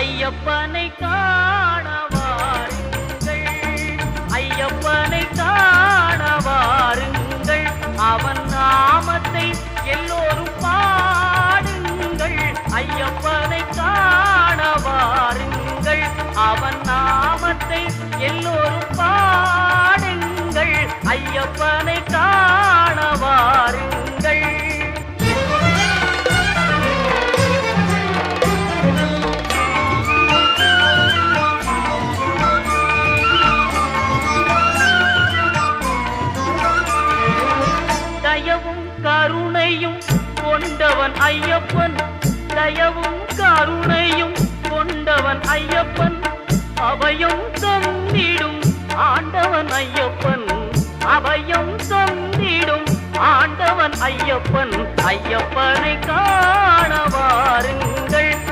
ஐயப்பனை காண வாருங்கள், ஐயப்பனை காண வாருங்கள், அவன் நாமத்தை எல்லோரும் பாடுங்கள். ஐயப்பனை காண வாருங்கள், அவன் நாமத்தை எல்லோரும் பாடுங்கள். ஐயப்பனை காண வாருங்கள். தயவும் கருணையும் கொண்டவன் ஐயப்பன், தயவும் கருணையும் கொண்டவன் ஐயப்பன், அபயம் தந்திடும் ஆண்டவன் ஐயப்பன், அபயம் தந்திடும் ஆண்டவன் ஐயப்பன். ஐயப்பனை காண வாருங்கள்.